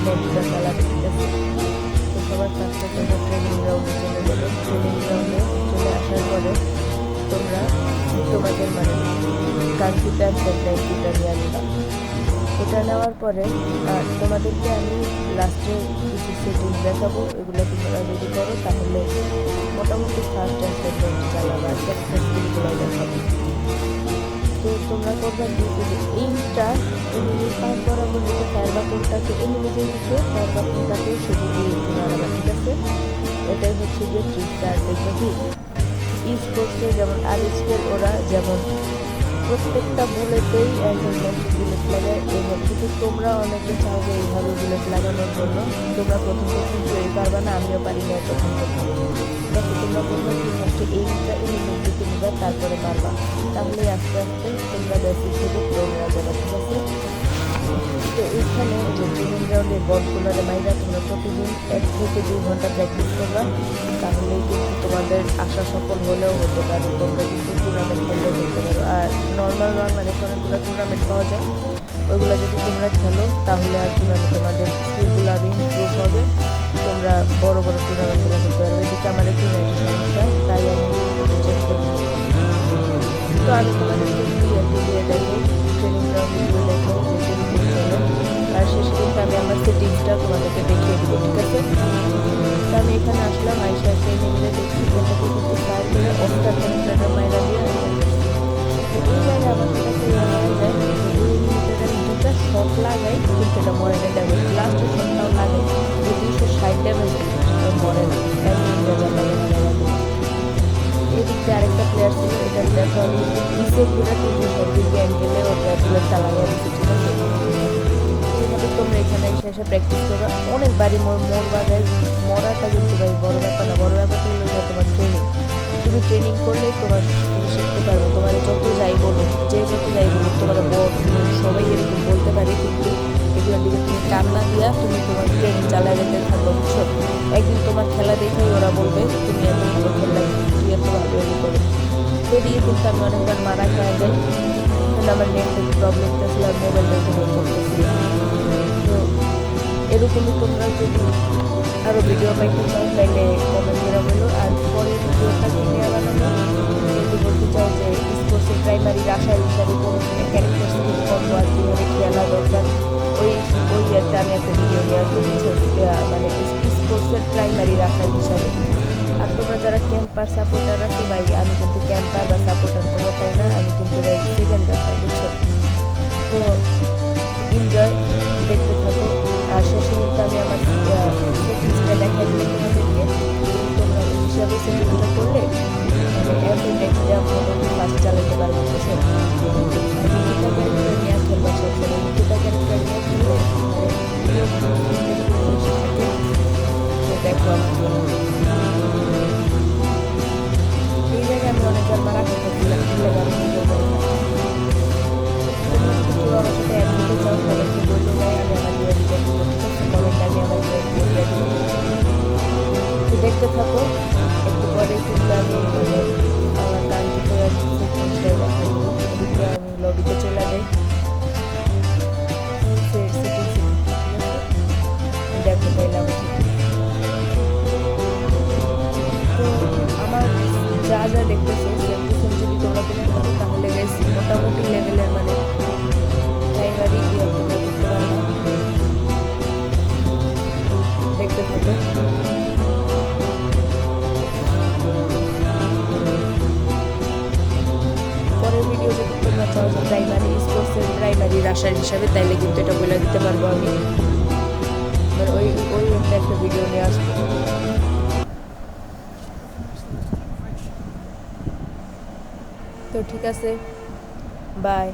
ম্যাচটা চালাবে, ঠিক আছে। তো সবার ফার্স্টে তোমরা ট্রেনিং গ্রাউন্ডে চলে যাবে। ট্রেনিং গ্রাউন্ডে চলে আসার পরে তোমরা তোমাদের মানে কাঙ্ক্ষিত ফ্যাসিলিটিটা নিয়ে নিবা। এটা নেওয়ার পরে তোমাদেরকে আমি লাস্টে কিছু সেটিংস দেখাবো, এগুলো তোমরা যদি করো তাহলে মোটামুটি ফার্স্ট অ্যান্ড সেকেন্ড চালাবা, ফ্যাসিলিটিগুলো দেখাবো। তো তোমরা করবা কি, এইটা এনিমি পাস বরাবর যেটা ফায়ার বাটনটাকে এনিমি যে দিচ্ছে ফায়ার বাটনটাকে শুধু দিয়ে একটু নাড়াবা, ঠিক আছে। এটাই হচ্ছে যে ট্রিকটা। আর দেখবে কি ইউজ করছে যেমন আরিস্টের ওরা যেমন প্রত্যেকটা বুলেটেই একজন বুলেট লাগায়, এইভাবে কিন্তু তোমরা অনেকে চাও যে এইভাবে বুলেট লাগানোর জন্য। তোমরা প্রথম তৈরি পারবা না, আমিও পারি না প্রথম দেখো তোমরা বলবো কি ফার্স্টে এইটা এলিমেন্ট দিতে নিবা, তারপরে পারবা, তাহলে আস্তে আস্তে তোমরা বেসিক থেকে প্রো নেওয়া যাবে, ঠিক আছে। তো এইখানে যে ট্রেনিং গ্রাউন্ডে বলগুলোর মাইরা তোমরা প্রতিদিন 1 থেকে 2 ঘন্টা প্র্যাকটিস করবা, তাহলেই কিন্তু তোমাদের আশা সফল হলেও হতে পারে, তোমরা কিন্তু টুর্নামেন্ট খেললেও করতে পারো। আর নর্মাল বাংলাদেশে অনেকগুলো টুর্নামেন্ট পাওয়া যায়, ওইগুলো যদি তোমরা খেলো তাহলে আর কি মানে তোমাদের স্কিলগুলো আরও ইমপ্রুভ হবে, তোমরা বড় বড় টুর্নামেন্টগুলো খেলতে পারবে। এদিকে আমার একটু নেটের সমস্যা, তাই আমি চেক করি। তো আমি তোমাদেরকে দিয়ে দেখো ট্রেনিং গ্রাউন্ডে দিয়ে দেখো যে ট্রেনিং চলে, আর শেষে কিন্তু আমি আমার সেটিংসটা তোমাদেরকে দেখিয়ে দেবো, ঠিক আছে। তো আমি এখানে আসলাম, আইসা ট্রেনিংয়ে দেখছি এটাকে কিন্তু ফায়ার করে অফটা কনেক্টারের মাইরা দিয়ে তো এই জায়গায় আমার যেটা ক্লিয়ার হয়ে যায় যে 2 মিনিটের আমি 2টা শট লাগাই কিন্তু এটা মরে না, ড্যামেজ লাস্টের শটটাও লাগাই যে 260 ড্যামেজ মরে না, এদিক দিয়ে আরেকটা প্লেয়ার ছিল, এটা দেখো আমি পিসে ঘুরে কিন্তু সব দিকে অ্যাঙ্গেলে ওর ব্যাটগুলো চালাইয়া দিচ্ছি, ঠিক আছে। এইভাবে তোমরা এখানে এসে প্র্যাকটিস করবা, অনেকবারই মরবা যায়, মরাটা কিন্তু ভাই বড় ব্যাপার না, বড় ব্যাপারটা হলো তোমার ট্রেনিং। তুমি ট্রেনিং করলেই তোমার শিখতে পারবে, তোমার যত যাই বলুক যে যত যাই বলুক তোমার সবাই এরকম বলতে পারে, কিন্তু এগুলোর দিকে তুমি কান না দিয়া তুমি তোমার ট্রেনিং চালাই যেতে থাকো, বুঝছো। একদিন তোমার খেলা দেখেই ওরা বলবে তুমি এত ভালো খেলা, তুই এত ভালো এগুলো করো। তো দিয়ে কিন্তু আমি অনেকবার মারা খাওয়া যাই, কিন্তু আমার নেটের প্রবলেমটা ছিল, আর মোবাইলটা উপভোগ করতেছিল। তো এরকমই তোমরা যদি আরও ভিডিও পাইতে চাও তাইলে কমেন্ট করে বলো। আর পরের ভিডিওটা নিয়ে বানাবো যদি বলতে চাও যে স্পোর্টসের প্রাইমারি আশা হিসাবে কোনো ক্যারেক্টার স্কিল করবো আর কীভাবে খেলা দরকার, ওই ইয়েতে আমি একটা ভিডিও নিয়ে আসবো, মানে স্পোর্টসের প্রাইমারি আশা হিসাবে। আর তোমরা যারা ক্যাম্পার সাপোর্টার আছো ভাই, আমি কিন্তু ক্যাম্পার বা সাপোর্টার কোনো চাই না, আমি কিন্তু সেকেন্ড চাই, বুঝছো। তো এনজয়, দেখতে থাকো। আর শেষে কিন্তু আমি আমার সেটিংসটা দেখাই দিই তোমাদেরকে, তোমরা ওই হিসাবে সেটিংসটা করলে মানে এত নেক্সট মোটামুটি ফার্স্ট চালাতে পারবো, বুঝছো। আর নিকিতা ক্যারেক্টার নিয়ে খেলবা সবসময়, নিকিতা ক্যারেক্টার নিয়ে খেললে থাকে। তো দেখো এই জায়গায় আমি অনেকবার মারা খেতেছিলাম, খেলে তোমরা যদি কেউ আমার সাথে অ্যাড দিতে চাও তাদেরকে বলতে চাই, আমি আমার দিয়ে দিতে কমেন্ট আমি আমার দিয়ে দিব। তো দেখতে থাকো, একটু পরে কিন্তু আমি মানে আমার কাঙ্ক্ষিত সেটিংসটাই দেখা দেবো। এদিকে আমি লবিতে চলে যাই, সেটিংস দেখো তাইলে আমার তো আমার যা যা দেখতেছো সেম টু সেম যদি তোমরা করতে পারো তাহলে বেশ মোটামুটি লেভেলের মানে প্রাইমারি ইয়ে তোমরা করতে পারবে, দেখতে থাকো। পরের ভিডিও যদি তোমরা চাও যে প্রাইমারি স্পোর্টসের প্রাইমারি রাশার হিসাবে, তাইলে কিন্তু এটা বলে দিতে পারবো আমি, মানে ওই একটা ভিডিও নিয়ে আসবো। তো ঠিক আছে, বাই।